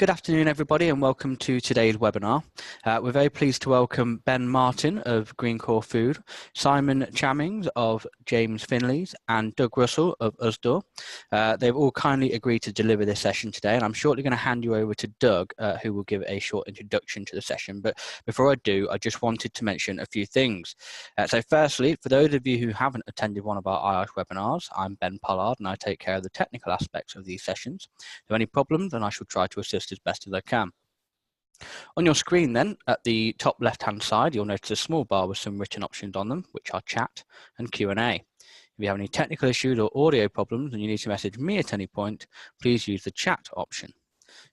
Good afternoon, everybody, and welcome to today's webinar. We're very pleased to welcome Ben Martin of Greencore Food, Simon Chammings of James Finley's, and Doug Russell of USDOR. They've all kindly agreed to deliver this session today, and I'm shortly going to hand you over to Doug, who will give a short introduction to the session. But before I do, I just wanted to mention a few things. So firstly, for those of you who haven't attended one of our IOSH webinars, I'm Ben Pollard, and I take care of the technical aspects of these sessions. If there are any problems, then I shall try to assist as best as I can. On your screen then, at the top left-hand side, you'll notice a small bar with some written options on them, which are chat and Q&A. If you have any technical issues or audio problems and you need to message me at any point, please use the chat option.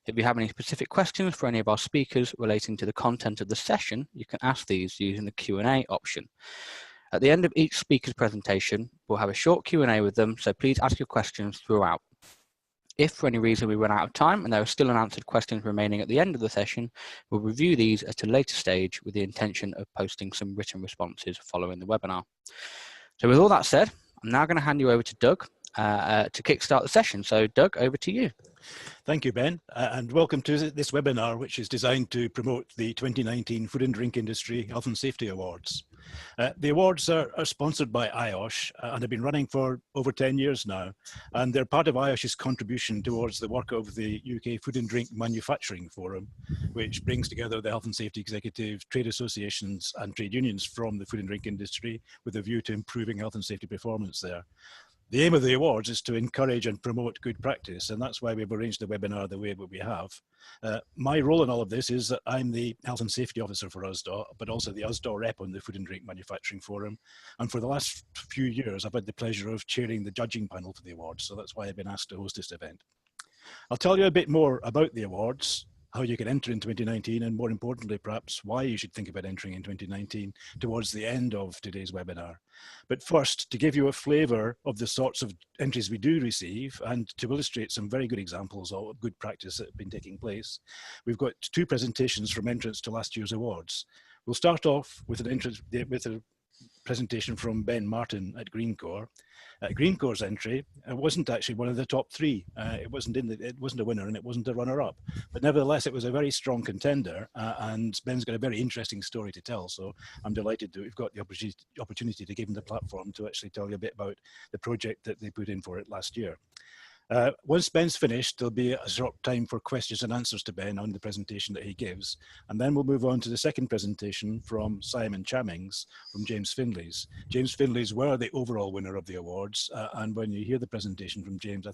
If you have any specific questions for any of our speakers relating to the content of the session, you can ask these using the Q&A option. At the end of each speaker's presentation, we'll have a short Q&A with them, so please ask your questions throughout. If for any reason we run out of time and there are still unanswered questions remaining at the end of the session, we'll review these at a later stage with the intention of posting some written responses following the webinar. So with all that said, I'm now going to hand you over to Doug to kickstart the session. So Doug, over to you. Thank you, Ben, and welcome to this webinar, which is designed to promote the 2019 Food and Drink Industry Health and Safety Awards. The awards are sponsored by IOSH and have been running for over 10 years now, and they're part of IOSH's contribution towards the work of the UK Food and Drink Manufacturing Forum, which brings together the health and safety executive, trade associations and trade unions from the food and drink industry with a view to improving health and safety performance there. The aim of the awards is to encourage and promote good practice, and that's why we've arranged the webinar the way that we have. My role in all of this is that I'm the Health and Safety Officer for USDOR, but also the USDOR rep on the Food and Drink Manufacturing Forum. And for the last few years, I've had the pleasure of chairing the judging panel for the awards, so that's why I've been asked to host this event. I'll tell you a bit more about the awards, how you can enter in 2019, and more importantly, perhaps why you should think about entering in 2019 towards the end of today's webinar. But first, to give you a flavour of the sorts of entries we do receive and to illustrate some very good examples of good practice that have been taking place, we've got two presentations from entrants to last year's awards. We'll start off with a presentation from Ben Martin at Greencore. Greencore's entry wasn't actually one of the top three. It wasn't a winner and it wasn't a runner-up, but nevertheless it was a very strong contender, and Ben's got a very interesting story to tell. So I'm delighted that we've got the opportunity to give him the platform to actually tell you a bit about the project that they put in for it last year. Once Ben's finished, there'll be a short time for questions and answers to Ben on the presentation that he gives. And then we'll move on to the second presentation from Simon Chammings from James Finley's. James Finley's were the overall winner of the awards. And when you hear the presentation from James,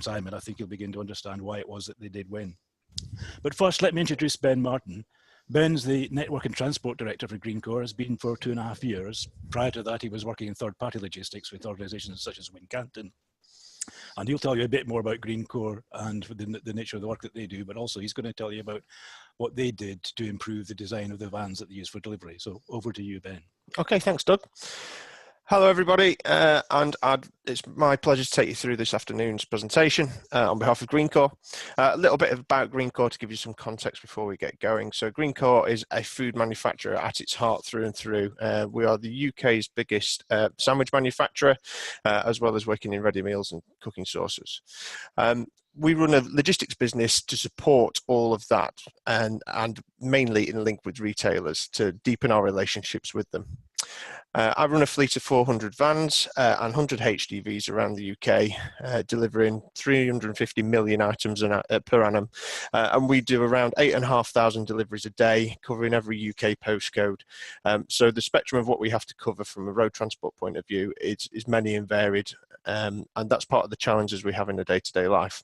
Simon, I think you'll begin to understand why it was that they did win. But first, let me introduce Ben Martin. Ben's the Network and Transport Director for Greencore, has been for 2.5 years. Prior to that, he was working in third-party logistics with organisations such as Wincanton. And he'll tell you a bit more about Greencore and the nature of the work that they do, but also he's going to tell you about what they did to improve the design of the vans that they use for delivery. So over to you, Ben. Okay, thanks, Doug. Hello, everybody, and it's my pleasure to take you through this afternoon's presentation on behalf of Greencore. A little bit about Greencore to give you some context before we get going. So Greencore is a food manufacturer at its heart through and through. We are the UK's biggest sandwich manufacturer, as well as working in ready meals and cooking sauces. We run a logistics business to support all of that, and mainly in link with retailers to deepen our relationships with them. I run a fleet of 400 vans and 100 HDVs around the UK, delivering 350 million items per annum. And we do around 8,500 deliveries a day, covering every UK postcode. So the spectrum of what we have to cover from a road transport point of view is many and varied. And that's part of the challenges we have in a day-to-day life.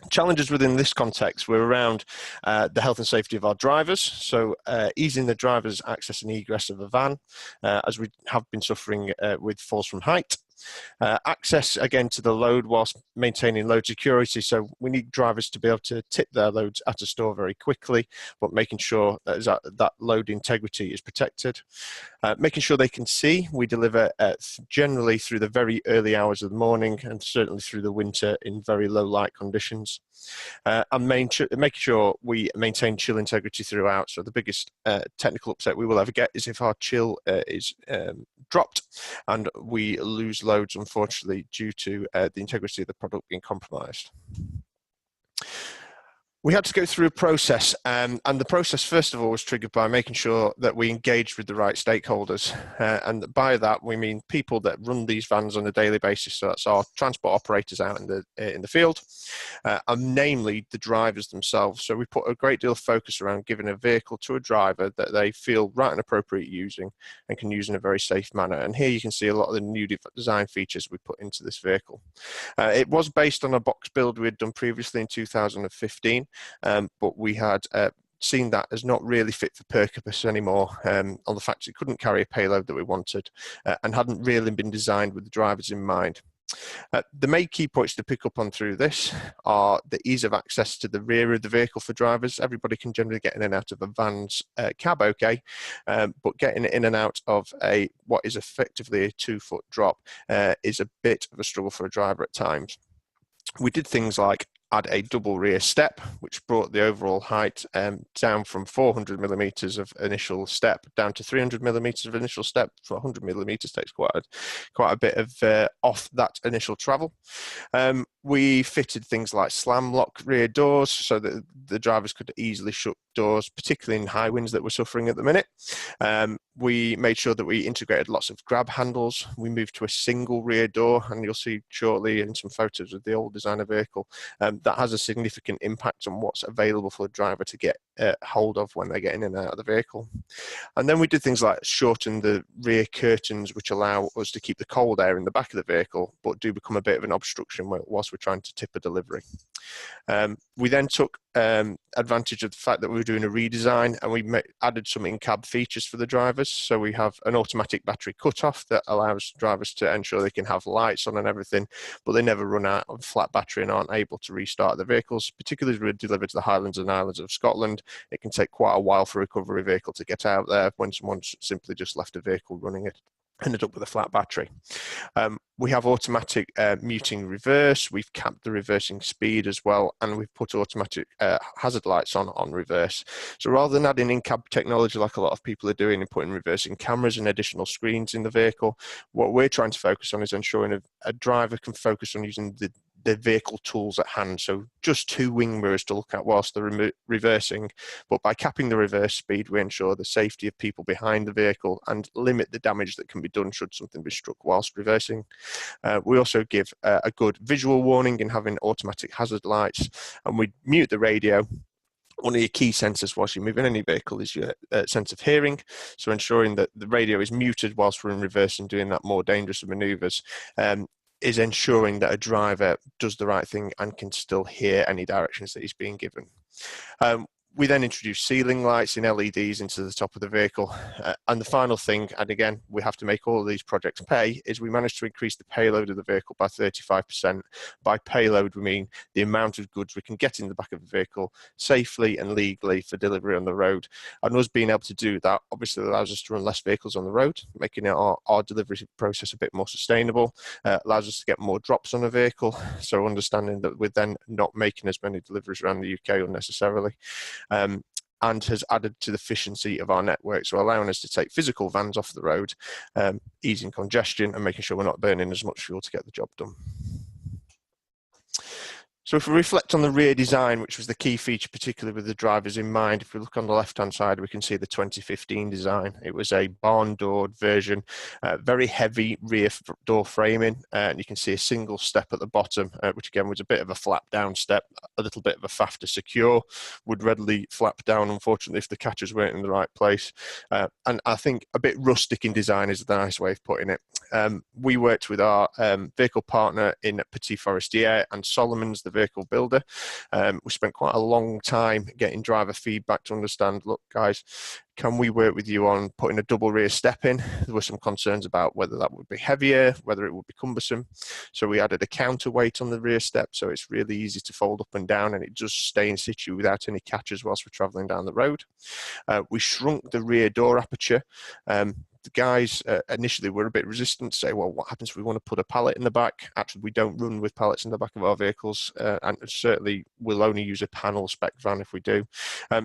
Challenges within this context were around the health and safety of our drivers, so easing the drivers' access and egress of a van, as we have been suffering with falls from height. Access again to the load whilst maintaining load security, so we need drivers to be able to tip their loads at a store very quickly, but making sure that load integrity is protected. Making sure they can see, we deliver generally through the very early hours of the morning and certainly through the winter in very low light conditions. And making sure we maintain chill integrity throughout. So the biggest technical upset we will ever get is if our chill is dropped and we lose loads, unfortunately, due to the integrity of the product being compromised. We had to go through a process, and the process, first of all, was triggered by making sure that we engaged with the right stakeholders. And by that, we mean people that run these vans on a daily basis. So that's our transport operators out in the field, and namely the drivers themselves. So we put a great deal of focus around giving a vehicle to a driver that they feel right and appropriate using and can use in a very safe manner. And here you can see a lot of the new design features we put into this vehicle. It was based on a box build we had done previously in 2015. But we had seen that as not really fit for purpose anymore, on the fact it couldn't carry a payload that we wanted, and hadn't really been designed with the drivers in mind. The main key points to pick up on through this are the ease of access to the rear of the vehicle for drivers. Everybody can generally get in and out of a van's cab okay, but getting in and out of what is effectively a 2-foot drop is a bit of a struggle for a driver at times. We did things like add a double rear step, which brought the overall height down from 400 millimeters of initial step down to 300 millimeters of initial step. So 100 millimeters takes quite a bit of off that initial travel. We fitted things like slam lock rear doors so that the drivers could easily shut doors, particularly in high winds that we're suffering at the minute. We made sure that we integrated lots of grab handles. We moved to a single rear door, and you'll see shortly in some photos of the old designer vehicle, that has a significant impact on what's available for a driver to get hold of when they get in and out of the vehicle. And then we did things like shorten the rear curtains, which allow us to keep the cold air in the back of the vehicle, but do become a bit of an obstruction whilst we're trying to tip a delivery. We then took advantage of the fact that we were doing a redesign, and we added some in-cab features for the drivers. So we have an automatic battery cutoff that allows drivers to ensure they can have lights on and everything, but they never run out of flat battery and aren't able to restart the vehicles. Particularly as we're delivered to the Highlands and Islands of Scotland, it can take quite a while for a recovery vehicle to get out there when someone's simply just left a vehicle running it. Ended up with a flat battery. We have automatic muting reverse. We've capped the reversing speed as well, and we've put automatic hazard lights on reverse. So rather than adding in-cab technology like a lot of people are doing and putting reversing cameras and additional screens in the vehicle, what we're trying to focus on is ensuring a driver can focus on using the vehicle tools at hand. So just 2 wing mirrors to look at whilst they're reversing, but by capping the reverse speed, we ensure the safety of people behind the vehicle and limit the damage that can be done should something be struck whilst reversing. We also give a good visual warning in having automatic hazard lights, and we mute the radio. One of your key sensors whilst you move in any vehicle is your sense of hearing. So ensuring that the radio is muted whilst we're in reverse and doing that more dangerous of manoeuvres is ensuring that a driver does the right thing and can still hear any directions that he's being given. We then introduce ceiling lights in LEDs into the top of the vehicle. And the final thing, and again, we have to make all of these projects pay, is we managed to increase the payload of the vehicle by 35%. By payload, we mean the amount of goods we can get in the back of the vehicle safely and legally for delivery on the road. And us being able to do that obviously allows us to run less vehicles on the road, making our delivery process a bit more sustainable, allows us to get more drops on a vehicle. So understanding that we're then not making as many deliveries around the UK unnecessarily. And has added to the efficiency of our network, so allowing us to take physical vans off the road, easing congestion and making sure we're not burning as much fuel to get the job done. So if we reflect on the rear design, which was the key feature, particularly with the drivers in mind, if we look on the left-hand side, we can see the 2015 design. It was a barn-doored version, very heavy rear door framing, and you can see a single step at the bottom, which again was a bit of a flap-down step, a little bit of a faff to secure, would readily flap down, unfortunately, if the catchers weren't in the right place. And I think a bit rustic in design is the nice way of putting it. We worked with our vehicle partner in Petit Forestier and Solomon's, the vehicle builder. We spent quite a long time getting driver feedback to understand, look guys, can we work with you on putting a double rear step in? There were some concerns about whether that would be heavier, whether it would be cumbersome. So we added a counterweight on the rear step, so it's really easy to fold up and down, and it does stay in situ without any catches whilst we're traveling down the road. We shrunk the rear door aperture. The guys initially were a bit resistant to say, well, what happens if we want to put a pallet in the back? Actually, we don't run with pallets in the back of our vehicles, and certainly we'll only use a panel spec van if we do.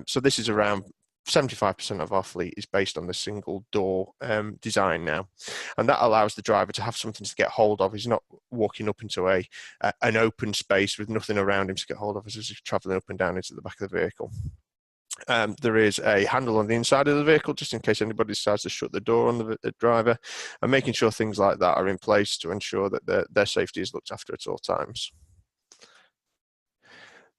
So this is around 75% of our fleet is based on the single door design now, and that allows the driver to have something to get hold of. He's not walking up into an open space with nothing around him to get hold of as he's traveling up and down into the back of the vehicle. There is a handle on the inside of the vehicle just in case anybody decides to shut the door on the driver, and making sure things like that are in place to ensure that their safety is looked after at all times.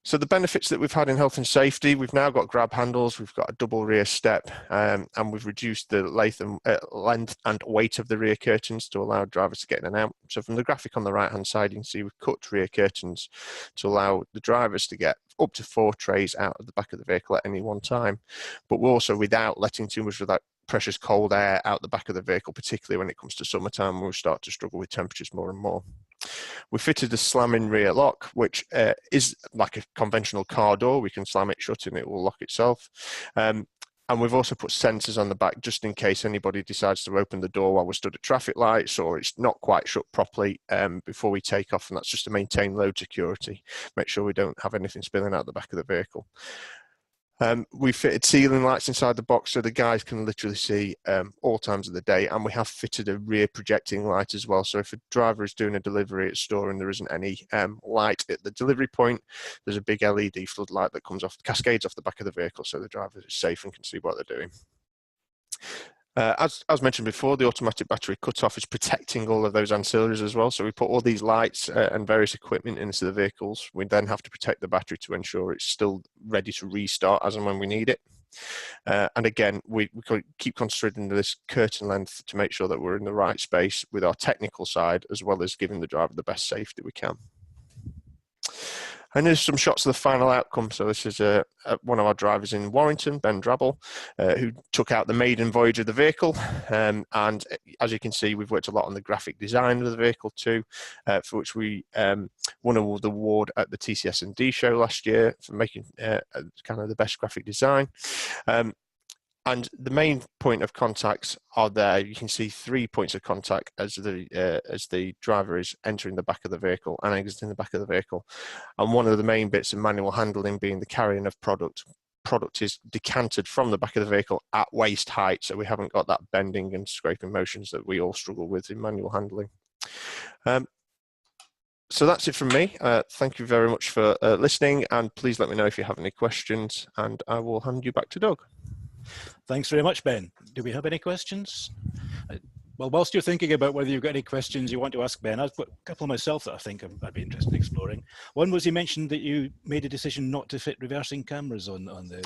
So the benefits that we've had in health and safety, we've now got grab handles, we've got a double rear step, and we've reduced the length and weight of the rear curtains to allow drivers to get in and out. So from the graphic on the right hand side, you can see we've cut rear curtains to allow the drivers to get up to 4 trays out of the back of the vehicle at any one time, but we're also without letting too much of that precious cold air out the back of the vehicle, particularly when it comes to summertime when we start to struggle with temperatures more and more. We fitted a slamming rear lock, which is like a conventional car door. We can slam it shut and it will lock itself. And we've also put sensors on the back just in case anybody decides to open the door while we're stood at traffic lights or it's not quite shut properly before we take off. And that's just to maintain load security, make sure we don't have anything spilling out the back of the vehicle. We fitted ceiling lights inside the box so the guys can literally see all times of the day, and we have fitted a rear projecting light as well. So if a driver is doing a delivery at store and there isn't any light at the delivery point, there's a big LED floodlight that comes off, cascades off the back of the vehicle so the driver is safe and can see what they're doing. As mentioned before, the automatic battery cutoff is protecting all of those ancillaries as well. So we put all these lights and various equipment into the vehicles. We then have to protect the battery to ensure it's still ready to restart as and when we need it. And again, we keep concentrating this curtain length to make sure that we're in the right space with our technical side, as well as giving the driver the best safety we can. And there's some shots of the final outcome. So this is one of our drivers in Warrington, Ben Drabble, who took out the maiden voyage of the vehicle. And as you can see, we've worked a lot on the graphic design of the vehicle too, for which we won the award at the TCS&D show last year for making kind of the best graphic design. And the main point of contacts are there. You can see 3 points of contact as the driver is entering the back of the vehicle and exiting the back of the vehicle. And one of the main bits of manual handling being the carrying of product. Product is decanted from the back of the vehicle at waist height, so we haven't got that bending and scraping motions that we all struggle with in manual handling. So that's it from me. Thank you very much for listening, and please let me know if you have any questions, and I will hand you back to Doug. Thanks very much, Ben. Do we have any questions? Well, whilst you're thinking about whether you've got any questions you want to ask Ben, I've got a couple myself that I think I'd be interested in exploring. One was you mentioned that you made a decision not to fit reversing cameras on the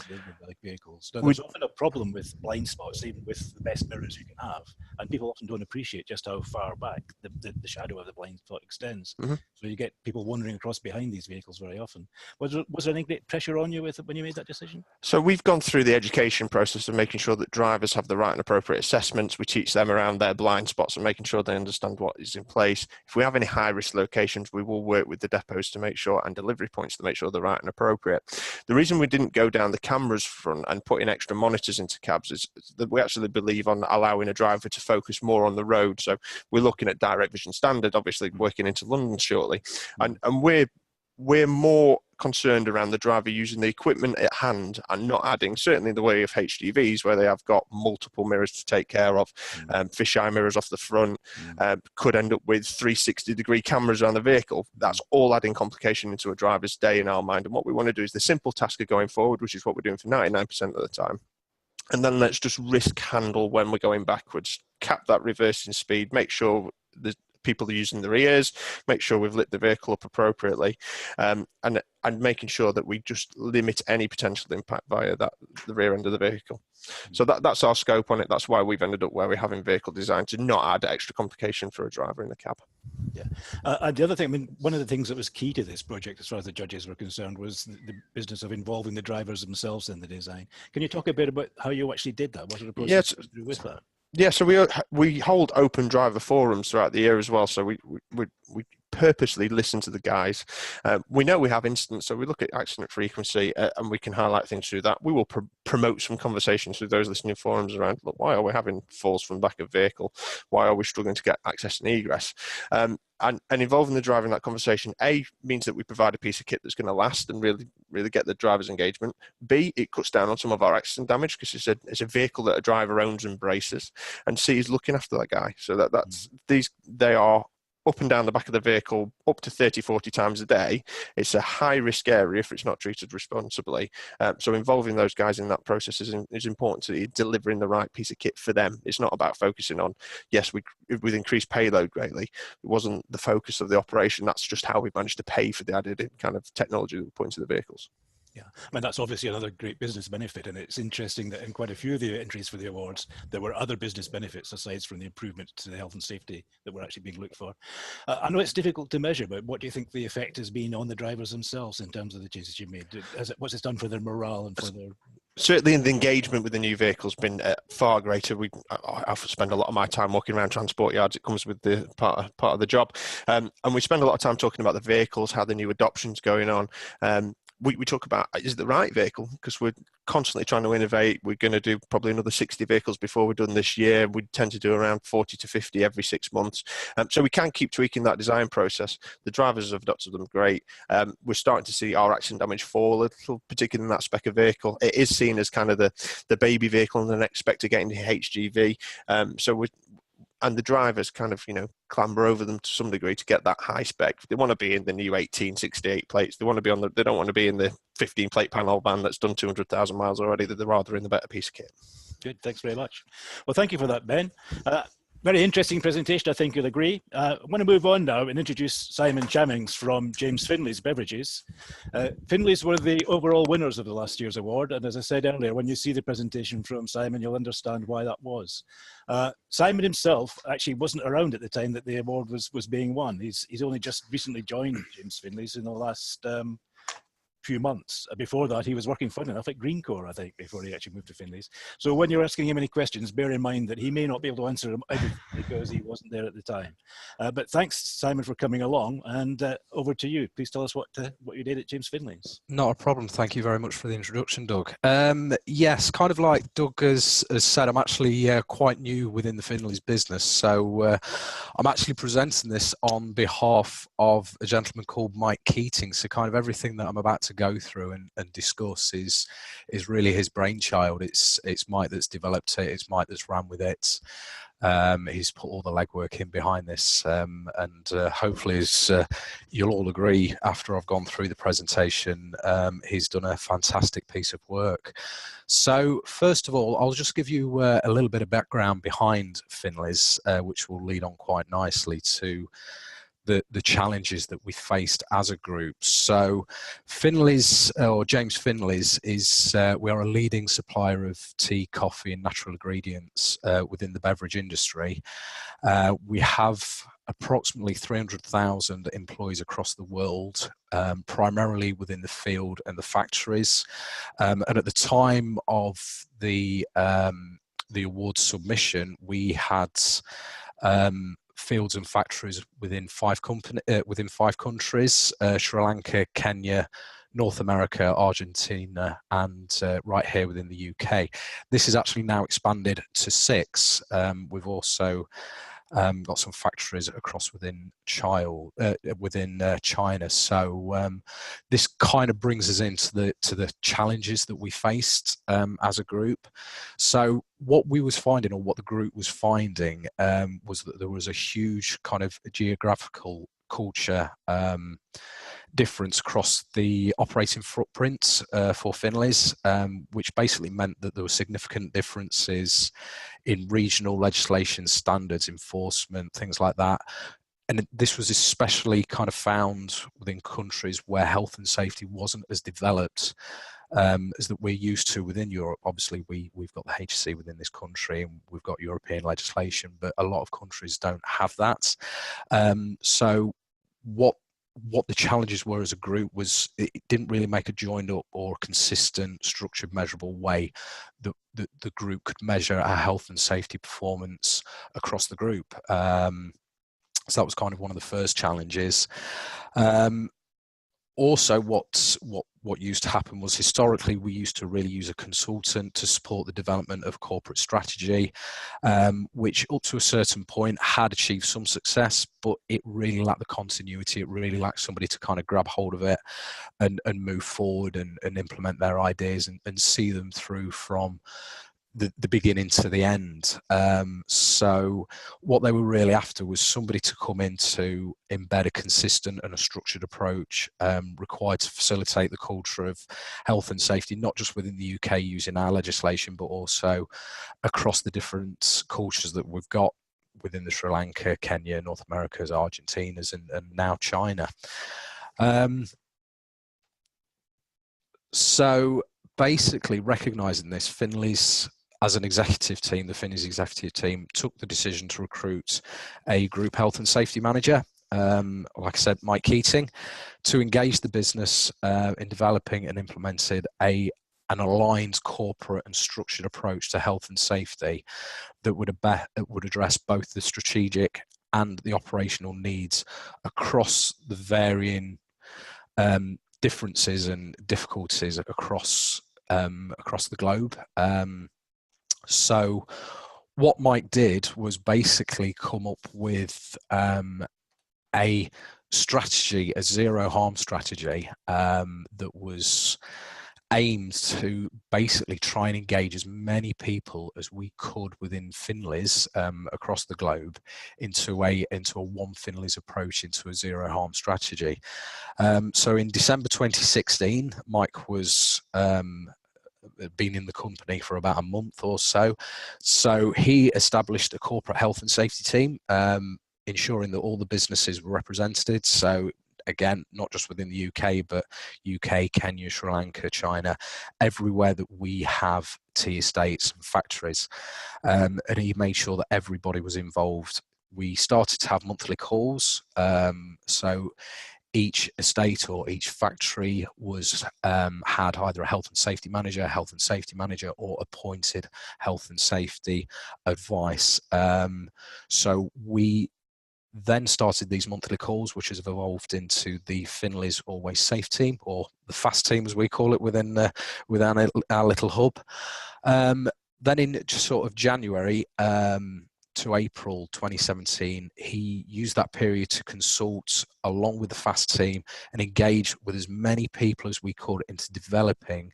vehicles. Now, there's often a problem with blind spots, even with the best mirrors you can have, and people often don't appreciate just how far back the shadow of the blind spot extends. Mm-hmm. So you get people wandering across behind these vehicles very often. Was there any great pressure on you when you made that decision? So we've gone through the education process of making sure that drivers have the right and appropriate assessments. We teach them around their blind spots and making sure they understand what is in place. If we have any high risk locations, we will work with the depots to make sure, and delivery points to make sure they're right and appropriate. The reason we didn't go down the cameras front and put in extra monitors into cabs is that we actually believe on allowing a driver to focus more on the road. So we're looking at direct vision standard, obviously working into London shortly, and we're more concerned around the driver using the equipment at hand and not adding, certainly in the way of HGVs where they have got multiple mirrors to take care of, fisheye mirrors off the front, could end up with 360-degree cameras around the vehicle. That's all adding complication into a driver's day in our mind. And what we want to do is the simple task of going forward, which is what we're doing for 99% of the time. And then let's just risk handle when we're going backwards, cap that reversing speed, make sure the people are using their ears, make sure we've lit the vehicle up appropriately, and making sure that we just limit any potential impact via the rear end of the vehicle. So that's our scope on it. That's why we've ended up where we have in vehicle design, to not add extra complication for a driver in the cab. Yeah, and the other thing, I mean, one of the things that was key to this project, as far as the judges were concerned, was the business of involving the drivers themselves in the design. Can you talk a bit about how you actually did that? What sort of process with that? Yeah, so we hold open driver forums throughout the year as well. So we purposely listen to the guys. We know we have incidents, so we look at accident frequency and we can highlight things through that. We will promote some conversations with those listening forums around, look, why are we having falls from the back of vehicle? Why are we struggling to get access and egress? And involving the driver in that conversation, A, means that we provide a piece of kit that's going to last and really get the driver's engagement. B, it cuts down on some of our accident damage because it's a vehicle that a driver owns and braces. And C, is looking after that guy. So they are up and down the back of the vehicle up to 30, 40 times a day. It's a high risk area if it's not treated responsibly. So involving those guys in that process is important to delivering the right piece of kit for them. It's not about focusing on, yes, we've increased payload greatly. It wasn't the focus of the operation. That's just how we managed to pay for the added kind of technology that we put into the vehicles. Yeah, I mean, that's obviously another great business benefit, and it's interesting that in quite a few of the entries for the awards, there were other business benefits aside from the improvement to the health and safety that were actually being looked for. I know it's difficult to measure, but what do you think the effect has been on the drivers themselves in terms of the changes you made? What's it's done for their morale and for their... Certainly, the engagement with the new vehicles has been far greater. I spend a lot of my time walking around transport yards. It comes with the part of the job, and we spend a lot of time talking about the vehicles, how the new adoption's going on. We talk about, is it the right vehicle? Because we're constantly trying to innovate. We're going to do probably another 60 vehicles before we're done this year. We tend to do around 40 to 50 every 6 months. So we can keep tweaking that design process. The drivers have adopted them great. We're starting to see our accident damage fall a little, particularly in that spec of vehicle. It is seen as kind of the baby vehicle and the next spec to get into HGV. And the drivers kind of, clamber over them to some degree to get that high spec. They want to be in the new 1868 plates. They don't want to be in the 15 plate panel van that's done 200,000 miles already. They're rather in the better piece of kit. Good, thanks very much. Well, thank you for that, Ben. Very interesting presentation, I think you'll agree. I want to move on now and introduce Simon Chamings from James Finley's Beverages. Finley's were the overall winners of the last year's award, and as I said earlier, when you see the presentation from Simon, you'll understand why that was. Simon himself actually wasn't around at the time that the award was being won. He's only just recently joined James Finley's in the last few months. Before that, he was working, fun enough, at Greencore, I think, before he actually moved to Finley's. So when you're asking him any questions, bear in mind that he may not be able to answer them because he wasn't there at the time. But thanks, Simon, for coming along, and over to you. Please tell us what you did at James Finley's. Not a problem. Thank you very much for the introduction, Doug. Yes, kind of like Doug has said, I'm actually quite new within the Finley's business. So I'm actually presenting this on behalf of a gentleman called Mike Keating. So kind of everything that I'm about to go through and discuss is really his brainchild. It's Mike that's developed it. It's Mike that's ran with it. He's put all the legwork in behind this, and hopefully, as you'll all agree after I've gone through the presentation, he's done a fantastic piece of work. So first of all, I'll just give you a little bit of background behind Finley's, which will lead on quite nicely to the challenges that we faced as a group. So Finley's, or James Finley's, is we are a leading supplier of tea, coffee and natural ingredients within the beverage industry. We have approximately 300,000 employees across the world, primarily within the field and the factories. And at the time of the award submission, we had fields and factories within five countries: Sri Lanka, Kenya, North America, Argentina, and right here within the UK. This is actually now expanded to 6. We've also got some factories across within China. So this kind of brings us into the challenges that we faced as a group. So what we was finding, or what the group was finding, was that there was a huge kind of geographical culture difference across the operating footprint for Finley's, which basically meant that there were significant differences in regional legislation, standards, enforcement, things like that. And this was especially kind of found within countries where health and safety wasn't as developed as that we're used to within Europe. Obviously, we've got the HC within this country and we've got European legislation, but a lot of countries don't have that. So what the challenges were as a group was it didn't really make a joined up or consistent, structured, measurable way that the group could measure our health and safety performance across the group. So that was kind of one of the first challenges. Also, what used to happen was historically we used to really use a consultant to support the development of corporate strategy, which up to a certain point had achieved some success, but it really lacked the continuity. It really lacked somebody to kind of grab hold of it and move forward and implement their ideas and see them through from the beginning to the end. So what they were really after was somebody to come in to embed a consistent and a structured approach required to facilitate the culture of health and safety, not just within the UK using our legislation, but also across the different cultures that we've got within the Sri Lanka, Kenya, North America's, Argentina's, and now China. So basically, recognising this, Finley's, as an executive team, the Finley's executive team took the decision to recruit a group health and safety manager, like I said, Mike Keating, to engage the business in developing and implementing an aligned corporate and structured approach to health and safety that would address both the strategic and the operational needs across the varying differences and difficulties across the globe. So what Mike did was basically come up with a strategy, a zero harm strategy that was aimed to basically try and engage as many people as we could within Finley's across the globe into a one Finley's approach, into a zero harm strategy. So in December 2016, Mike was been in the company for about a month or so. So he established a corporate health and safety team, ensuring that all the businesses were represented. So again, not just within the UK, but UK, Kenya, Sri Lanka, China, everywhere that we have tea estates and factories. And he made sure that everybody was involved. We started to have monthly calls. So each estate or each factory was had either a health and safety manager, or appointed health and safety advice. So we then started these monthly calls, which has evolved into the Finley's Always Safe team, or the FAST team as we call it within our little hub. Then in sort of January to April 2017, he used that period to consult along with the FAST team and engage with as many people as we could into developing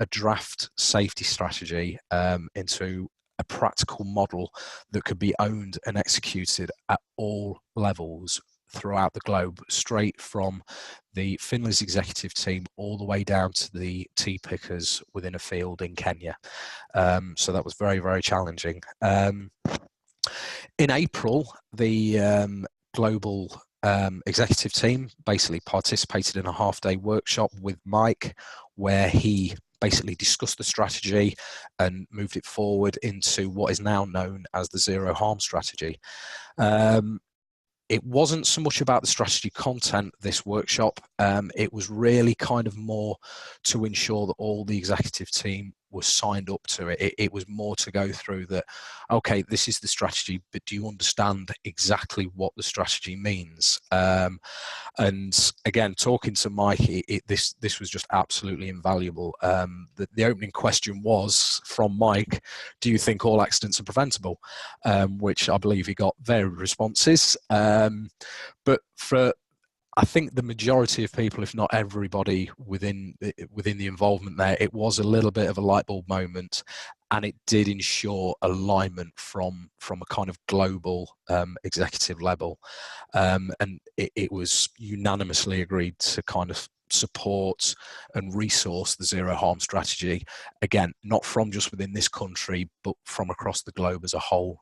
a draft safety strategy into a practical model that could be owned and executed at all levels throughout the globe, straight from the Finley's executive team all the way down to the tea pickers within a field in Kenya. So that was very, very challenging. In April, the global executive team basically participated in a half-day workshop with Mike, where he basically discussed the strategy and moved it forward into what is now known as the zero harm strategy. It wasn't so much about the strategy content, this workshop. It was really kind of more to ensure that all the executive team was signed up to it. It was more to go through that, okay, this is the strategy, but do you understand exactly what the strategy means? And again, talking to Mike, this was just absolutely invaluable. The opening question was from Mike, do you think all accidents are preventable? Which I believe he got varied responses. But I think the majority of people, if not everybody within the involvement there, it was a little bit of a light bulb moment, and it did ensure alignment from a kind of global executive level, and it was unanimously agreed to kind of support and resource the zero harm strategy, again, not from just within this country, but from across the globe as a whole.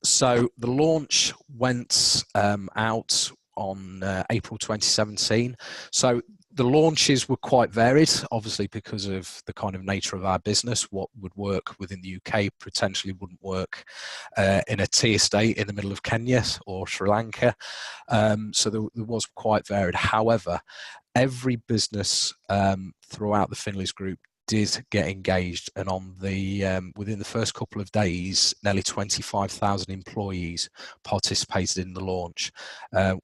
So the launch went out on April 2017. So the launches were quite varied, obviously because of the kind of nature of our business. What would work within the UK potentially wouldn't work in a tea estate in the middle of Kenya or Sri Lanka. So there was quite varied. However, every business throughout the Finley's group did get engaged, and on the within the first couple of days, nearly 25,000 employees participated in the launch,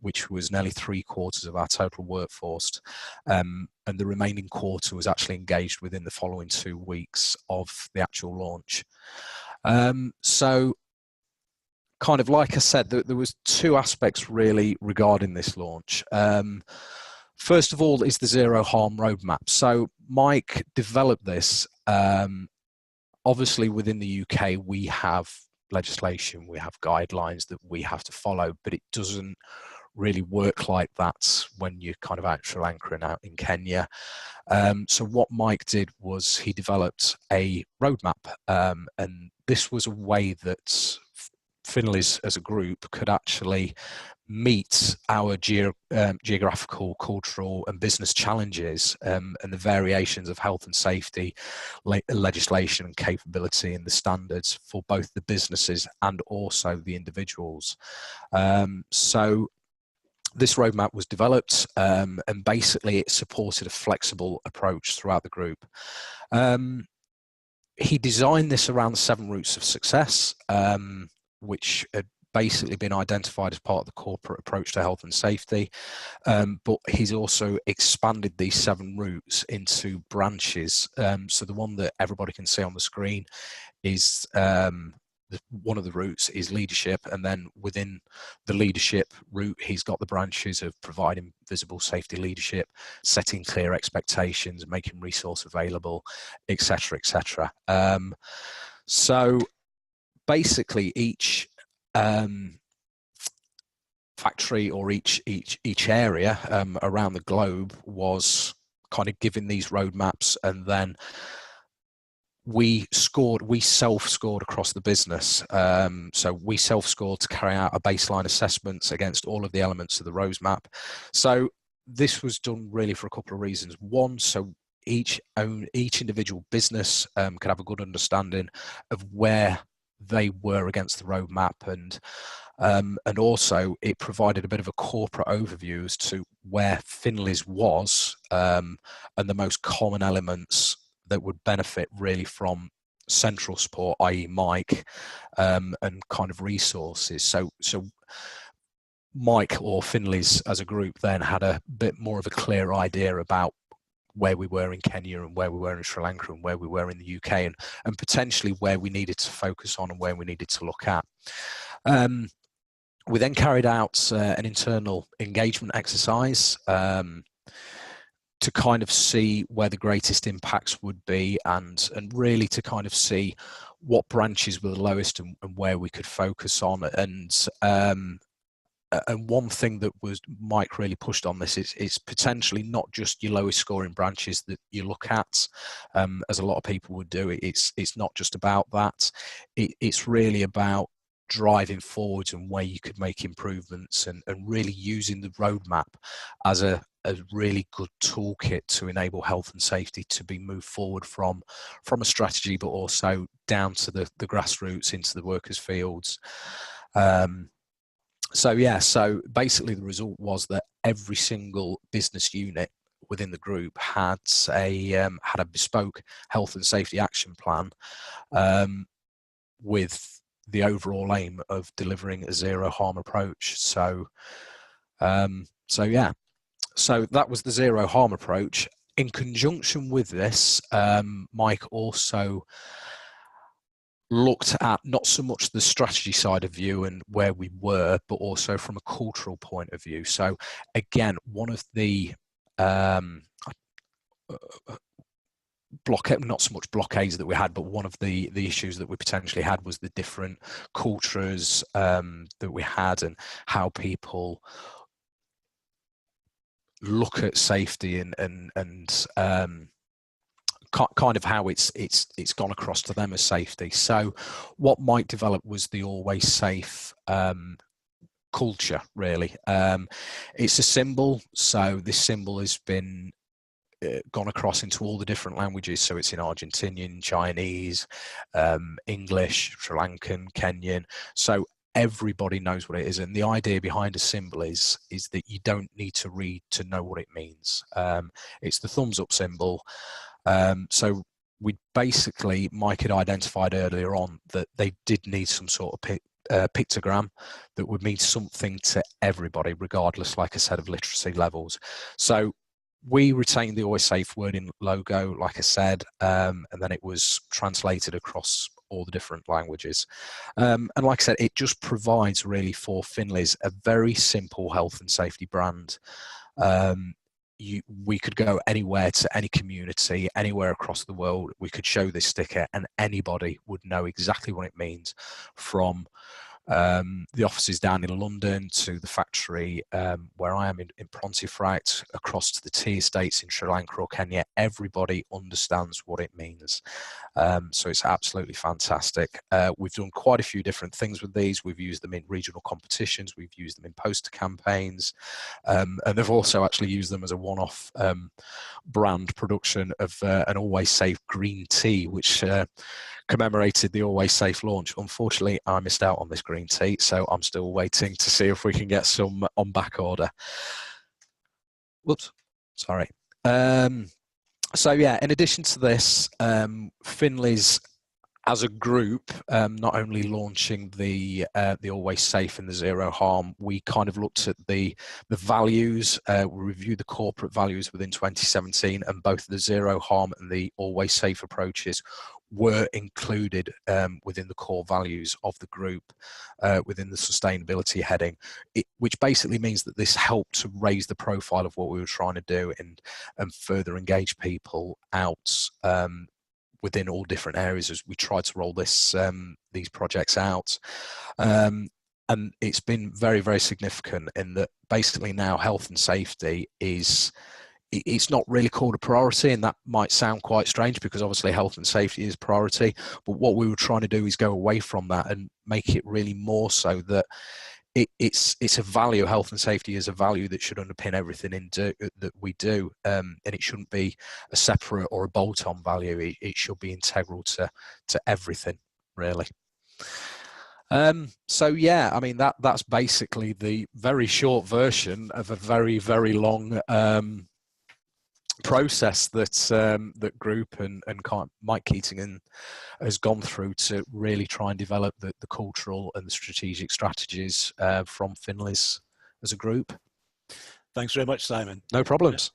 which was nearly 3/4 of our total workforce. And the remaining quarter was actually engaged within the following 2 weeks of the actual launch. So kind of like I said, there was 2 aspects really regarding this launch. First of all is the zero harm roadmap. So Mike developed this. Obviously within the UK we have legislation, we have guidelines that we have to follow, but it doesn't really work like that when you're kind of out Sri Lanka and out in Kenya. So what Mike did was he developed a roadmap, and this was a way that Finleys as a group could actually meet our geographical, cultural and business challenges, and the variations of health and safety legislation and capability and the standards for both the businesses and also the individuals. So this roadmap was developed, and basically it supported a flexible approach throughout the group. He designed this around the 7 routes of success, which had basically been identified as part of the corporate approach to health and safety, but he's also expanded these 7 routes into branches. So the one that everybody can see on the screen is one of the routes is leadership, and then within the leadership route he's got the branches of providing visible safety leadership, setting clear expectations, making resource available, etc., etc. So basically each factory or each area around the globe was kind of given these roadmaps, and then we self-scored across the business. So we self-scored to carry out a baseline assessments against all of the elements of the roadmap. So this was done really for a couple of reasons. One, so each individual business could have a good understanding of where they were against the roadmap, and also it provided a bit of a corporate overview as to where Finleys was, and the most common elements that would benefit really from central support, i.e. Mike, and kind of resources. So Mike or Finleys as a group then had a bit more of a clear idea about where we were in Kenya and where we were in Sri Lanka and where we were in the UK, and potentially where we needed to focus on and where we needed to look at. We then carried out an internal engagement exercise to kind of see where the greatest impacts would be, and really to kind of see what branches were the lowest and where we could focus on. And one thing that was Mike really pushed on this is potentially not just your lowest scoring branches that you look at, as a lot of people would do. It's not just about that. It's really about driving forwards and where you could make improvements, and really using the roadmap as a really good toolkit to enable health and safety to be moved forward from a strategy, but also down to the grassroots into the workers' fields. So basically the result was that every single business unit within the group had a bespoke health and safety action plan, with the overall aim of delivering a zero harm approach. So that was the zero harm approach. In conjunction with this, Mike also looked at not so much the strategy side of view and where we were, but also from a cultural point of view. So again, one of the not so much blockades that we had, but one of the issues that we potentially had was the different cultures that we had, and how people look at safety, and kind of how it's gone across to them as safety. So what Mike developed was the Always Safe culture, really. It's a symbol, so this symbol has been gone across into all the different languages. So it's in Argentinian, Chinese, English, Sri Lankan, Kenyan. So everybody knows what it is, and the idea behind a symbol is that you don't need to read to know what it means. It's the thumbs up symbol. So Mike had identified earlier on that they did need some sort of pictogram that would mean something to everybody, regardless, like I said, of literacy levels. So we retained the Always Safe wording logo, like I said, and then it was translated across all the different languages. And like I said, it just provides really for Finleys a very simple health and safety brand. We could go anywhere to any community, anywhere across the world. We could show this sticker and anybody would know exactly what it means, from the offices down in London to the factory where I am in Pontefract, across to the tea estates in Sri Lanka or Kenya. Everybody understands what it means. So it's absolutely fantastic. We've done quite a few different things with these. We've used them in regional competitions. We've used them in poster campaigns. And they've also actually used them as a one-off brand production of an Always Safe green tea, which commemorated the Always Safe launch. Unfortunately, I missed out on this green tea, so I'm still waiting to see if we can get some on back order. Whoops, sorry. So yeah, in addition to this, Finleys as a group, not only launching the Always Safe and the Zero Harm, we kind of looked at the values. We reviewed the corporate values within 2017, and both the Zero Harm and the Always Safe approaches were included within the core values of the group, within the sustainability heading, which basically means that this helped to raise the profile of what we were trying to do and further engage people out within all different areas as we tried to roll these projects out. And it's been very, very significant in that basically now health and safety it's not really called a priority, and that might sound quite strange because obviously health and safety is priority, but what we were trying to do is go away from that and make it really more so that it's a value. Health and safety is a value that should underpin everything that we do, and it shouldn't be a separate or a bolt-on value. It should be integral to everything, really. So yeah, I mean that's basically the very short version of a very, very long process that group and Mike Keating has gone through to really try and develop the cultural and the strategic strategies from Finleys as a group. Thanks very much, Simon. No problems.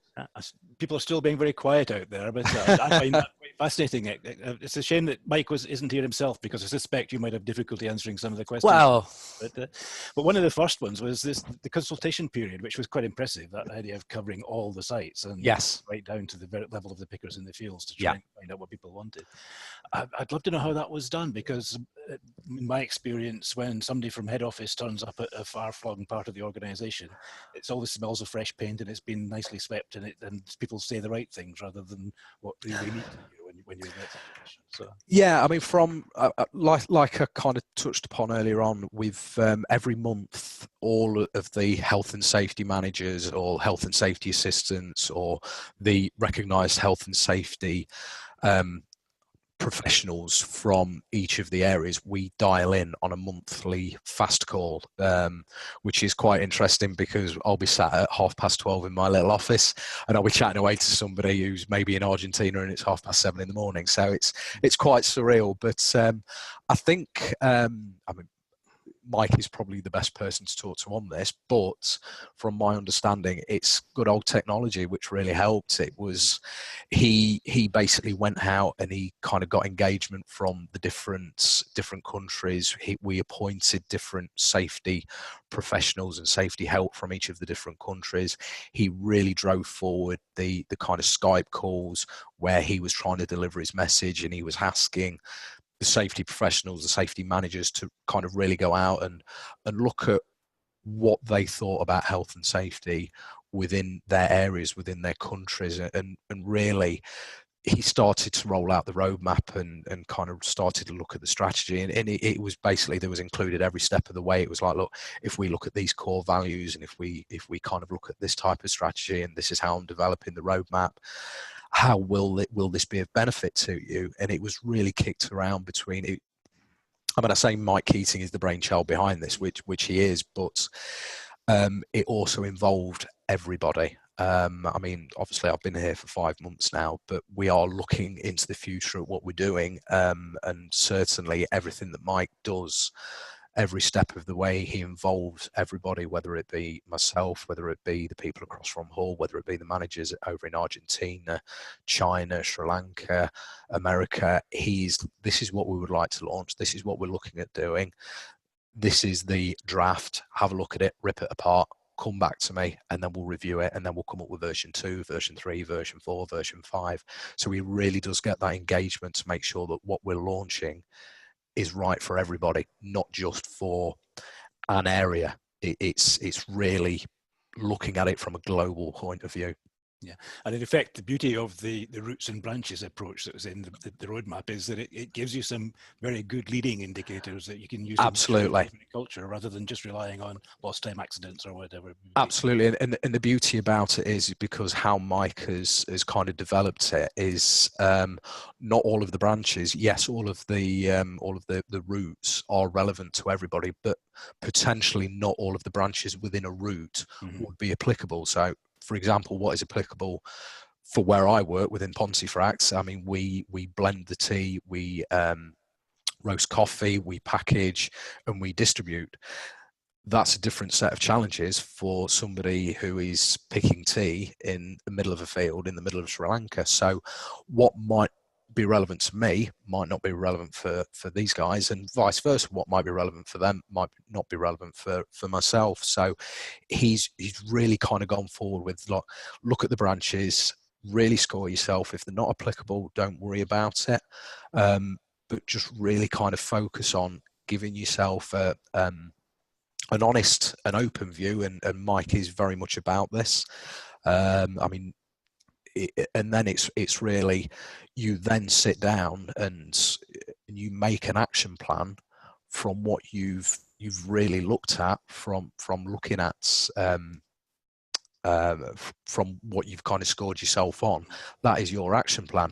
People are still being very quiet out there, but I find that quite fascinating. It's a shame that Mike isn't here himself, because I suspect you might have difficulty answering some of the questions. Well, but one of the first ones was the consultation period, which was quite impressive. That idea of covering all the sites and yes, right down to the level of the pickers in the fields to try and find out what people wanted. I'd love to know how that was done, because in my experience, when somebody from head office turns up at a far-flung part of the organisation, it's always smells of fresh paint and it's been nicely swept, and people say the right things rather than what you really need to do when you're in that situation. So yeah, I mean, from like I kind of touched upon earlier on, with every month all of the health and safety managers or health and safety assistants or the recognised health and safety professionals from each of the areas, we dial in on a monthly fast call, which is quite interesting, because I'll be sat at 12:30 in my little office and I'll be chatting away to somebody who's maybe in Argentina and it's 7:30 in the morning. So it's quite surreal. But I think I mean, Mike is probably the best person to talk to on this, but from my understanding, it's good old technology which really helped. It was he basically went out and he kind of got engagement from the different countries. We appointed different safety professionals and safety help from each of the different countries. He really drove forward the kind of Skype calls where he was trying to deliver his message, and he was asking the safety professionals, the safety managers, to kind of really go out and look at what they thought about health and safety within their areas, within their countries, and really he started to roll out the roadmap and kind of started to look at the strategy, and it was basically, there was included every step of the way. It was like, look, if we look at these core values, and if we kind of look at this type of strategy, and this is how I'm developing the roadmap, how will this be of benefit to you? And it was really kicked around between it. I mean, I say Mike Keating is the brainchild behind this, which he is, but it also involved everybody. I mean, obviously I've been here for 5 months now, but we are looking into the future at what we're doing, and certainly everything that Mike does, every step of the way, he involves everybody, whether it be myself, whether it be the people across from Hull, whether it be the managers over in Argentina, China, Sri Lanka, America. This is what we would like to launch. This is what we're looking at doing. This is the draft. Have a look at it, rip it apart, come back to me, and then we'll review it, and then we'll come up with version 2, version 3, version 4, version 5. So he really does get that engagement to make sure that what we're launching is right for everybody, not just for an area. It's really looking at it from a global point of view. Yeah, and in effect, the beauty of the roots and branches approach that was in the roadmap is that it gives you some very good leading indicators that you can use. Absolutely. Culture, rather than just relying on lost time accidents or whatever. Absolutely, and the beauty about it is because how Mike has kind of developed it is not all of the branches. Yes, all of the routes are relevant to everybody, but potentially not all of the branches within a route would be applicable. So, for example, what is applicable for where I work within Pontefract? I mean, we blend the tea, we roast coffee, we package, and we distribute. That's a different set of challenges for somebody who is picking tea in the middle of a field in the middle of Sri Lanka. So what might be relevant to me might not be relevant for these guys, and vice versa. What might be relevant for them might not be relevant for myself. So he's really kind of gone forward with, like, look at the branches, really score yourself. If they're not applicable, don't worry about it, but just really kind of focus on giving yourself an honest and open view, and Mike is very much about this. I mean, and then it's really, you then sit down and you make an action plan from what you've really looked at, from looking at from what you've kind of scored yourself on. That is your action plan.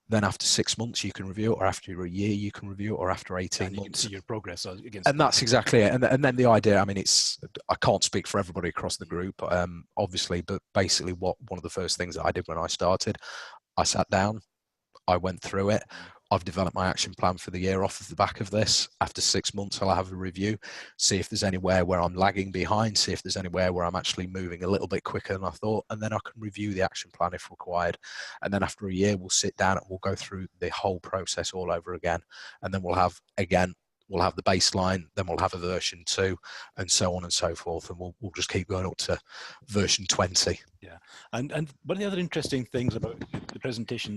Then after 6 months you can review it, or after a year you can review it, or after 18 months. You can see your progress against. And that's exactly it. And then the idea, I mean, I can't speak for everybody across the group, obviously, but basically one of the first things that I did when I started, I sat down, I went through it. I've developed my action plan for the year off of the back of this. After 6 months, I'll have a review, see if there's anywhere where I'm lagging behind, see if there's anywhere where I'm actually moving a little bit quicker than I thought, and then I can review the action plan if required. And then after a year, we'll sit down and we'll go through the whole process all over again. And then we'll have the baseline, then we'll have a version 2, and so on and so forth. And we'll just keep going up to version 20. Yeah. And one of the other interesting things about the presentation,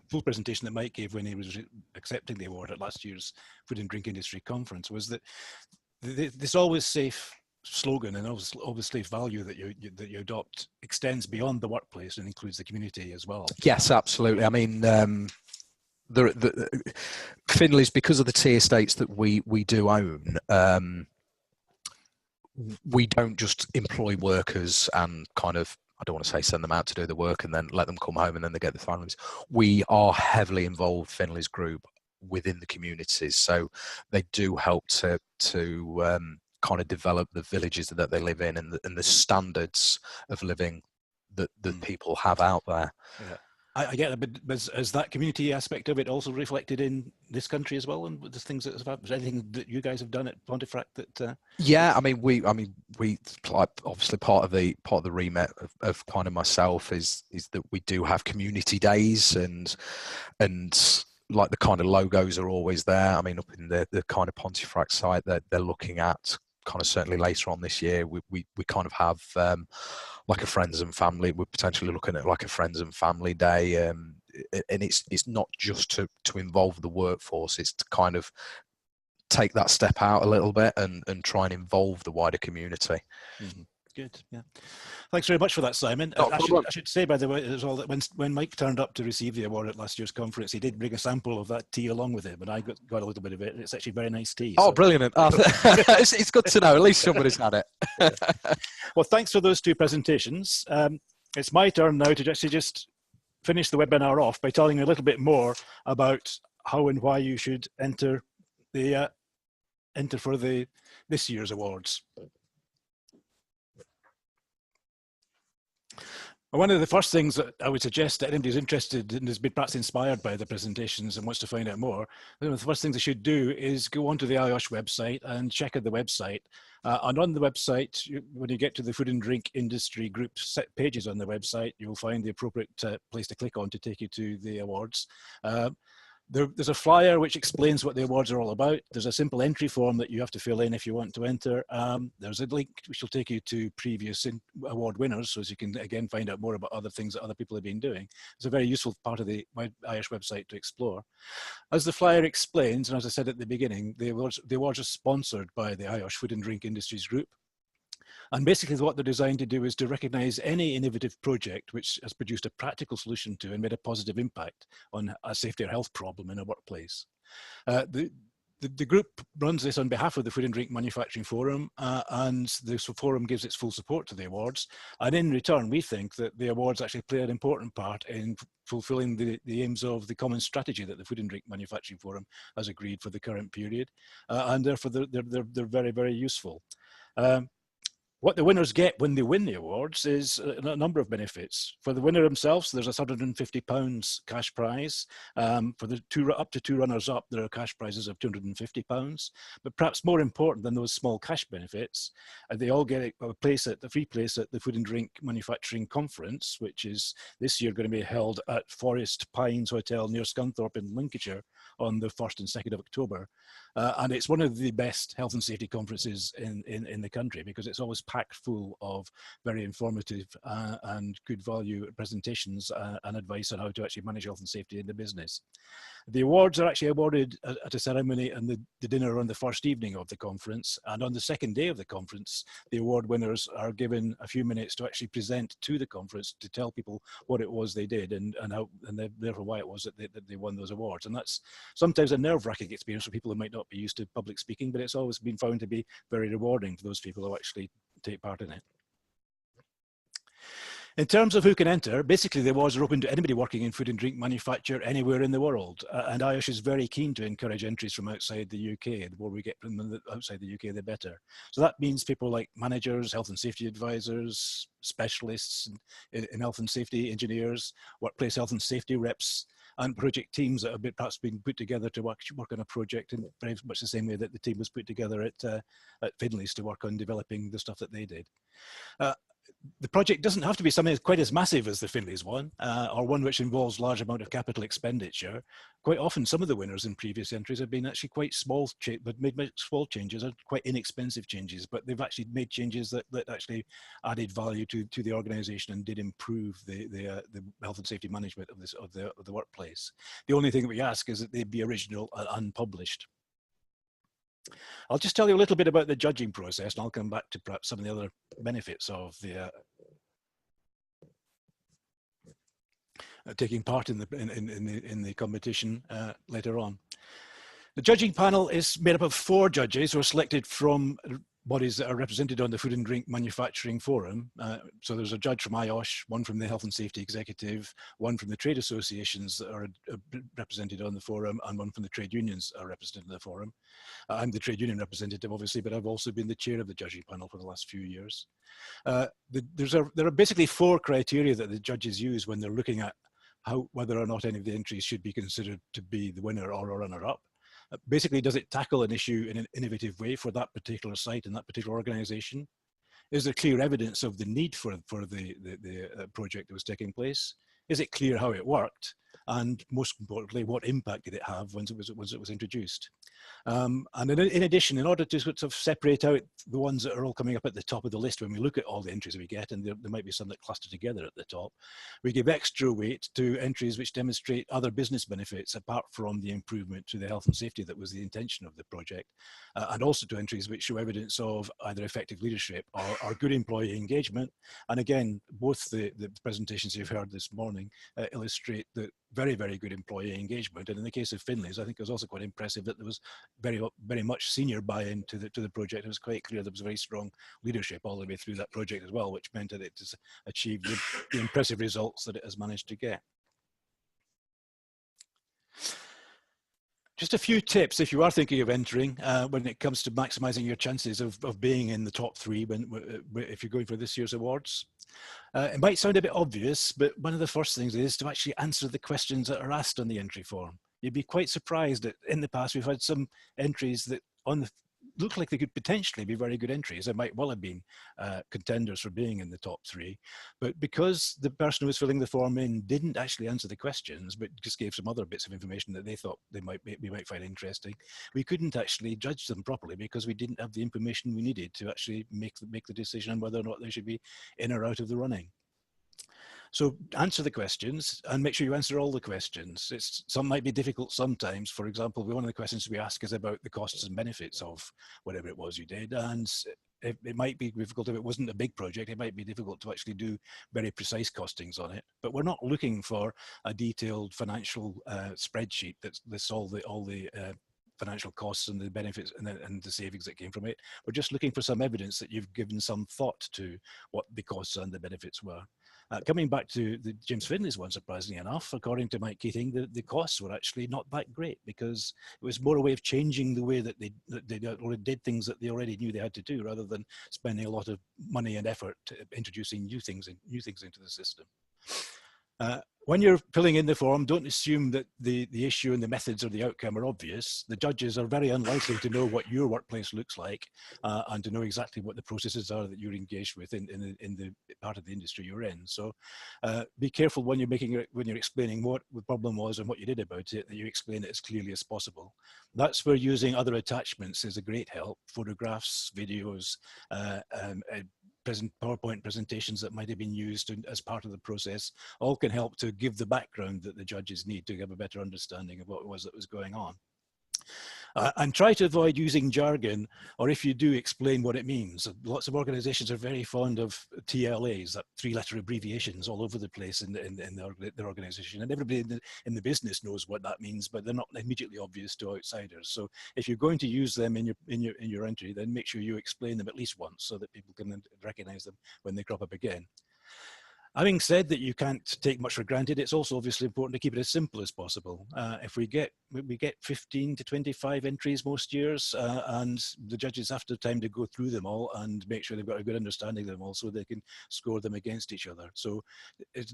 full presentation that Mike gave when he was accepting the award at last year's Food and Drink Industry Conference, was that this always safe slogan and always safe value that you adopt extends beyond the workplace and includes the community as well. Yes, absolutely. I mean, Finley's, because of the tea estates that we do own, we don't just employ workers and kind of, I don't want to say send them out to do the work and then let them come home and then they get the families. We are heavily involved, Finley's group, within the communities. So they do help to kind of develop the villages that they live in, and the standards of living that people have out there. Yeah. I get it, but is that community aspect of it also reflected in this country as well? And the things that have happened? Is there anything that you guys have done at Pontefract that? Yeah, I mean, we obviously part of the remit of kind of myself is that we do have community days, and like the kind of logos are always there. I mean, up in the kind of Pontefract site that they're looking at, kind of certainly later on this year, we kind of have like a friends and family. We're potentially looking at like a friends and family day, and it's not just to involve the workforce. It's to kind of take that step out a little bit and try and involve the wider community. Mm-hmm. Good, yeah. Thanks very much for that, Simon. I should say, by the way, as well, that when Mike turned up to receive the award at last year's conference, he did bring a sample of that tea along with him, and I got a little bit of it. It's actually very nice tea. Oh, so. Brilliant. It's good to know. At least somebody's had it. Yeah. Well, thanks for those two presentations. It's my turn now to actually just finish the webinar off by telling you a little bit more about how and why you should enter for this year's awards. One of the first things that I would suggest that anybody who's interested and has been perhaps inspired by the presentations and wants to find out more, one of the first things they should do is go onto the IOSH website and check out the website. And on the website, when you get to the food and drink industry group set pages on the website, you'll find the appropriate place to click on to take you to the awards. There's a flyer which explains what the awards are all about. There's a simple entry form that you have to fill in if you want to enter. There's a link which will take you to previous award winners, so as you can again find out more about other things that other people have been doing. It's a very useful part of the IOSH website to explore. As the flyer explains, and as I said at the beginning, the awards are sponsored by the IOSH Food and Drink Industries Group. And basically what they're designed to do is to recognize any innovative project which has produced a practical solution to and made a positive impact on a safety or health problem in a workplace. The group runs this on behalf of the Food and Drink Manufacturing Forum, and the forum gives its full support to the awards. And in return, we think that the awards actually play an important part in fulfilling the aims of the common strategy that the Food and Drink Manufacturing Forum has agreed for the current period. And therefore, they're very, very useful. What the winners get when they win the awards is a number of benefits. For the winner themselves, there's a £150 cash prize. For the up to two runners-up, there are cash prizes of £250. But perhaps more important than those small cash benefits, they all get a free place at the Food and Drink Manufacturing Conference, which is this year going to be held at Forest Pines Hotel near Scunthorpe in Lincolnshire on the 1st and 2nd of October. And it's one of the best health and safety conferences in the country, because it's always packed full of very informative and good value presentations and advice on how to actually manage health and safety in the business. The awards are actually awarded at a ceremony and the dinner on the first evening of the conference. And on the second day of the conference, the award winners are given a few minutes to actually present to the conference to tell people what it was they did and therefore why it was that they won those awards. And that's sometimes a nerve-wracking experience for people who might not be used to public speaking, but it's always been found to be very rewarding for those people who actually take part in it. In terms of who can enter, basically the awards are open to anybody working in food and drink manufacture anywhere in the world. And IOSH is very keen to encourage entries from outside the UK. The more we get from outside the UK, the better. So that means people like managers, health and safety advisors, specialists in health and safety, engineers, workplace health and safety reps, and project teams that have perhaps been put together to work on a project in very much the same way that the team was put together at Finley's to work on developing the stuff that they did. The project doesn't have to be something quite as massive as the Finley's one, or one which involves large amount of capital expenditure. Quite often, some of the winners in previous entries have been actually quite small, but made small changes, or quite inexpensive changes, but they've actually made changes that actually added value to the organisation and did improve the health and safety management of the workplace. The only thing that we ask is that they be original and unpublished. I'll just tell you a little bit about the judging process, and I'll come back to perhaps some of the other benefits of the taking part in the competition later on. The judging panel is made up of 4 judges who are selected from bodies that are represented on the Food and Drink Manufacturing Forum. So there's a judge from IOSH, one from the Health and Safety Executive, one from the trade associations that are represented on the forum, and one from the trade unions are represented on the forum. I'm the trade union representative, obviously, but I've also been the chair of the judging panel for the last few years. There are basically 4 criteria that the judges use when they're looking at whether or not any of the entries should be considered to be the winner or a runner-up. Basically, does it tackle an issue in an innovative way for that particular site and that particular organisation? Is there clear evidence of the need for the project that was taking place? Is it clear how it worked? And most importantly, what impact did it have once it was introduced? And in addition, in order to sort of separate out the ones that are all coming up at the top of the list when we look at all the entries we get, and there might be some that cluster together at the top, we give extra weight to entries which demonstrate other business benefits apart from the improvement to the health and safety that was the intention of the project, and also to entries which show evidence of either effective leadership or good employee engagement. And again, both the presentations you've heard this morning illustrate that very, very good employee engagement. And in the case of Finley's, I think it was also quite impressive that there was very much senior buy-in to the project. It was quite clear there was very strong leadership all the way through that project as well, which meant that it has achieved the impressive results that it has managed to get. Just a few tips if you are thinking of entering when it comes to maximising your chances of being in the top 3 if you're going for this year's awards. It might sound a bit obvious, but one of the first things is to actually answer the questions that are asked on the entry form. You'd be quite surprised that in the past we've had some entries that look like they could potentially be very good entries. They might well have been contenders for being in the top 3, but because the person who was filling the form in didn't actually answer the questions, but just gave some other bits of information that they thought we might find interesting, we couldn't actually judge them properly because we didn't have the information we needed to actually make the decision on whether or not they should be in or out of the running. So answer the questions and make sure you answer all the questions. Some might be difficult sometimes. For example, one of the questions we ask is about the costs and benefits of whatever it was you did. And it might be difficult if it wasn't a big project. It might be difficult to actually do very precise costings on it. But we're not looking for a detailed financial spreadsheet that lists all the financial costs and the benefits and the savings that came from it. We're just looking for some evidence that you've given some thought to what the costs and the benefits were. Coming back to the James Finley's one, surprisingly enough, according to Mike Keating, the costs were actually not that great because it was more a way of changing the way that they already did things that they already knew they had to do, rather than spending a lot of money and effort introducing new things into the system. When you're filling in the form, don't assume that the issue and the methods or the outcome are obvious. The judges are very unlikely to know what your workplace looks like and to know exactly what the processes are that you're engaged with in the part of the industry you're in. So be careful when you're explaining what the problem was and what you did about it, that you explain it as clearly as possible. That's where using other attachments is a great help. Photographs, videos, PowerPoint presentations that might have been used as part of the process all can help to give the background that the judges need to have a better understanding of what it was that was going on. And try to avoid using jargon, or if you do, explain what it means. Lots of organizations are very fond of TLAs, that 3-letter abbreviations all over the place in their organization, and everybody in the business knows what that means, but they're not immediately obvious to outsiders. So if you're going to use them in your entry, then make sure you explain them at least once so that people can recognize them when they crop up again. Having said that you can't take much for granted, it's also obviously important to keep it as simple as possible. If we get 15 to 25 entries most years, and the judges have to time to go through them all and make sure they've got a good understanding of them all so they can score them against each other. So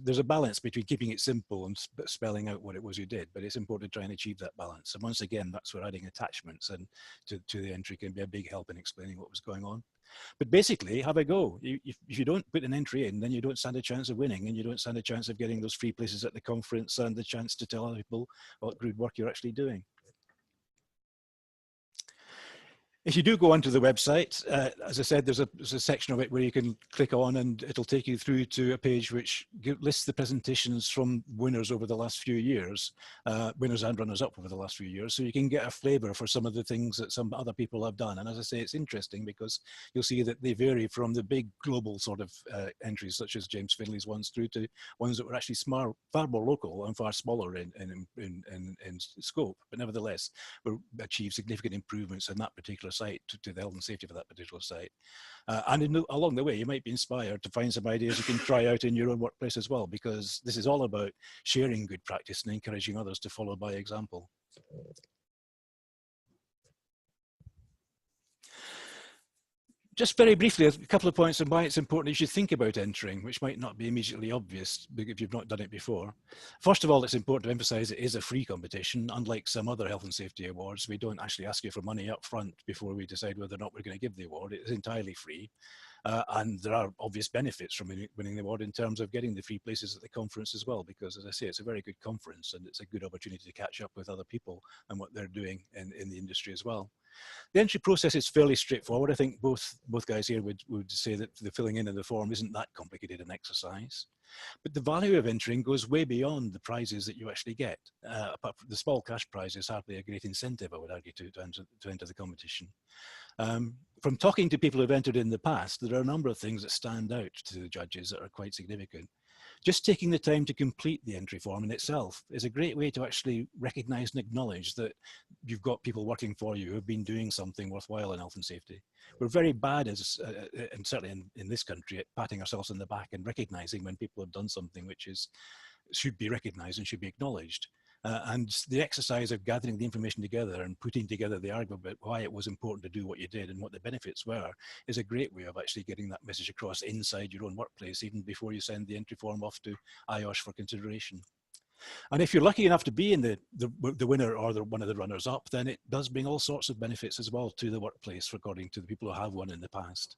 there's a balance between keeping it simple and spelling out what it was you did, but it's important to try and achieve that balance. And once again, that's where adding attachments and to the entry can be a big help in explaining what was going on. But basically, have a go. If you don't put an entry in, then you don't stand a chance of winning, and you don't stand a chance of getting those free places at the conference and the chance to tell other people what good work you're actually doing. If you do go onto the website, as I said, there's a section of it where you can click on and it'll take you through to a page which lists the presentations from winners over the last few years, winners and runners-up over the last few years, so you can get a flavour for some of the things that some other people have done. And as I say, it's interesting because you'll see that they vary from the big global sort of entries, such as James Finley's ones, through to ones that were actually far more local and far smaller in scope, but nevertheless will achieve significant improvements in that particular site to the health and safety for that particular site. And along the way, you might be inspired to find some ideas you can try out in your own workplace as well, because this is all about sharing good practice and encouraging others to follow by example. Just very briefly, a couple of points on why it's important you should think about entering, which might not be immediately obvious if you've not done it before. First of all, it's important to emphasize it is a free competition. Unlike some other health and safety awards, we don't actually ask you for money up front before we decide whether or not we're going to give the award. It is entirely free. And there are obvious benefits from winning the award in terms of getting the free places at the conference as well, because as I say, it's a very good conference and it's a good opportunity to catch up with other people and what they're doing in the industry as well. The entry process is fairly straightforward. I think both guys here would say that the filling in of the form isn't that complicated an exercise. But the value of entering goes way beyond the prizes that you actually get. Apart from the small cash prize is hardly a great incentive, I would argue, to enter the competition. From talking to people who've entered in the past, there are a number of things that stand out to the judges that are quite significant. Just taking the time to complete the entry form in itself is a great way to actually recognize and acknowledge that you've got people working for you who have been doing something worthwhile in health and safety. We're very bad, and certainly in this country, at patting ourselves on the back and recognizing when people have done something which should be recognized and should be acknowledged. And the exercise of gathering the information together and putting together the argument about why it was important to do what you did and what the benefits were is a great way of actually getting that message across inside your own workplace, even before you send the entry form off to IOSH for consideration. And if you're lucky enough to be in the winner or one of the runners up, then it does bring all sorts of benefits as well to the workplace, according to the people who have won in the past.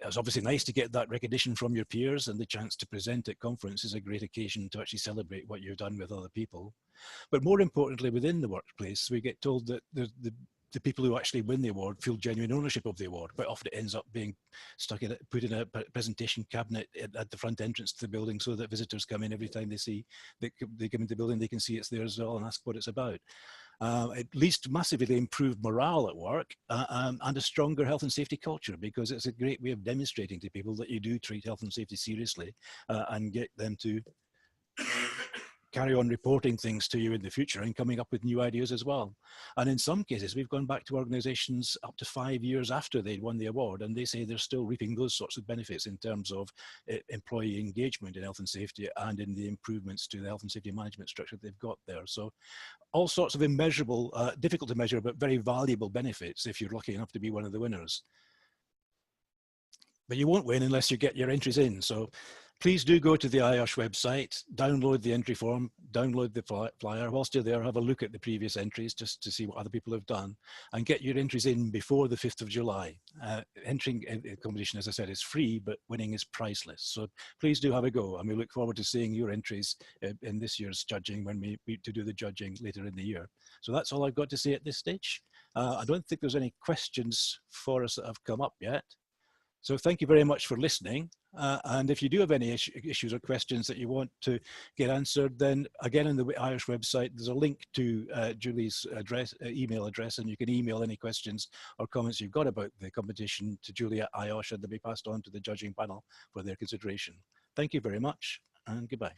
It's obviously nice to get that recognition from your peers, and the chance to present at conference is a great occasion to actually celebrate what you've done with other people. But more importantly, within the workplace, we get told that the people who actually win the award feel genuine ownership of the award. Quite often it ends up being put in a presentation cabinet at the front entrance to the building, so that visitors come in every time they come into the building, they can see it's there as well and ask what it's about. It leads to massively improved morale at work and a stronger health and safety culture, because it's a great way of demonstrating to people that you do treat health and safety seriously and get them to carry on reporting things to you in the future and coming up with new ideas as well. And in some cases, we've gone back to organizations up to 5 years after they'd won the award, and they say they're still reaping those sorts of benefits in terms of employee engagement in health and safety and in the improvements to the health and safety management structure they've got there. So all sorts of immeasurable, difficult to measure, but very valuable benefits if you're lucky enough to be one of the winners. But you won't win unless you get your entries in. So please do go to the IOSH website, download the entry form, download the flyer. Whilst you're there, have a look at the previous entries just to see what other people have done, and get your entries in before the 5th of July. Entering a competition, as I said, is free, but winning is priceless. So please do have a go, and we look forward to seeing your entries in this year's judging when we meet to do the judging later in the year. So that's all I've got to say at this stage. I don't think there's any questions for us that have come up yet. So thank you very much for listening. And if you do have any issues or questions that you want to get answered, then again, on the IOSH website, there's a link to Julie's email address, and you can email any questions or comments you've got about the competition to Julie at IOSH, and they'll be passed on to the judging panel for their consideration. Thank you very much, and goodbye.